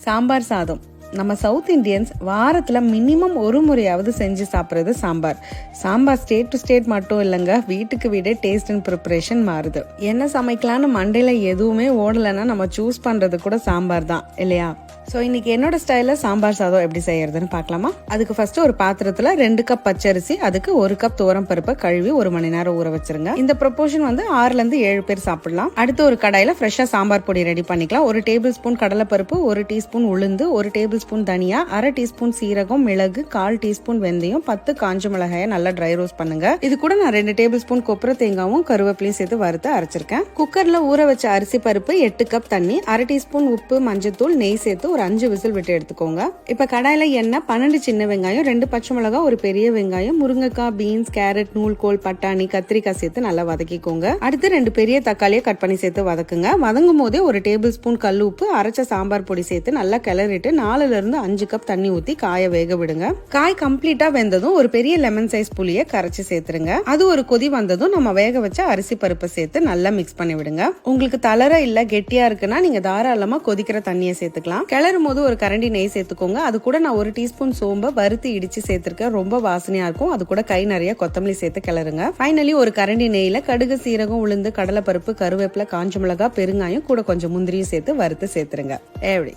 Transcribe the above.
சாம்பார் சாதம். நம்ம south Indians வாரத்துல மினிமம் ஒரு முறையாவது செஞ்சு சாப்பிட்றது sambar. Sambar state to state மட்டும் இல்லைங்க, வீட்டுக்கு வீடே டேஸ்ட் அண்ட் ப்ரிப்பரேஷன் மாறுது. என்ன சமைக்கலான்னு மண்டையில எதுவுமே ஓடலைன்னா நம்ம சூஸ் பண்றது கூட சாம்பார் தான் இல்லையா? ஸோ இன்னைக்கு என்னோட ஸ்டைலில் சாம்பார் சாதம் எப்படி செய்யறதுன்னு பார்க்கலாமா? அதுக்கு ஃபர்ஸ்ட் ஒரு பாத்திரத்தில் 2 கப் பச்சரிசி, அதுக்கு 1 கப் துவரம் பருப்பை கழுவி 1 மணி நேரம் ஊற வச்சிருங்க. இந்த ப்ரொபோர்ஷன் 6லேருந்து 7 பேர் சாப்பிடலாம். அடுத்து ஒரு கடாயில ஃப்ரெஷ்ஷாக சாம்பார் பொடி ரெடி பண்ணிக்கலாம். 1 டேபிள் ஸ்பூன் கடலைப்பருப்பு, 1 டீஸ்பூன் உளுந்து, 1 டேபிள் ஸ்பூன் தனியா, 1/2 டீஸ்பூன் சீரகம், மிளகு, 1/4 டீஸ்பூன் வெந்தயம், 10 காஞ்ச மிளகாயை நல்லா ட்ரை ரோஸ்ட் பண்ணுங்க. இது கூட நான் 2 டேபிள் ஸ்பூன் கொப்பரை தேங்காவும் கருவேப்பிலையும் சேர்த்து வறுத்து அரைச்சிருக்கேன். குக்கர்ல ஊற வச்ச அரிசி பருப்பு, 8 கப் தண்ணி, 1/2 டீஸ்பூன் உப்பு, மஞ்சத்தூள், நெய் சேர்த்து ஒரு 5 விசில் விட்டு எடுத்துக்கோங்க. இப்ப கடாயில எண்ணெய், 12 சின்ன வெங்காயம், 2 பச்சை மிளகாய், ஒரு பெரிய வெங்காயம், முருங்கைக்காய், பீன்ஸ், கேரட், நூல்கோல், பட்டாணி, கத்திரிக்காய் சேர்த்து நல்லா வதக்கிக்கோங்க. அடுத்து 2 பெரிய தக்காளியை கட் பண்ணி சேர்த்து வதக்குங்க. வதங்கும் போதே 1 டேபிள் ஸ்பூன் கல் உப்பு, அரைச்ச சாம்பார் பொடி சேர்த்து நல்லா கிளறிட்டு 4ல இருந்து 5 கப் தண்ணி ஊத்தி காய வேக விடுங்க. காய் கம்ப்ளீட்டா வெந்ததும் ஒரு பெரிய லெமன் சைஸ் புளியை கரைச்சி சேர்த்துருங்க. அது ஒரு கொதி வந்ததும் நம்ம வேக வச்ச அரிசி பருப்பை சேர்த்து நல்லா மிக்ஸ் பண்ணி விடுங்க. உங்களுக்கு தளர இல்ல கெட்டியா இருக்குன்னா நீங்க தாராளமா கொதிக்கிற தண்ணியை சேர்த்துக்கலாம். கிளறும் போது ஒரு கரண்டி நெய் சேர்த்துக்கோங்க. அது கூட நான் 1 டீஸ்பூன் சோம்பை வறுத்து இடிச்சு சேர்த்திருக்கேன். ரொம்ப வாசனையா இருக்கும். அது கூட கை நிறைய கொத்தமல்லி சேர்த்து கிளறுங்க. ஃபைனலி ஒரு கரண்டி நெய்ல கடுகு, சீரகம், உளுந்து, கடலைப்பருப்பு, கருவேப்பிலை, காஞ்ச மிளகாய், பெருங்காயம், கூட கொஞ்சம் முந்திரியும் சேர்த்து வறுத்து சேர்த்துருங்க. எப்படி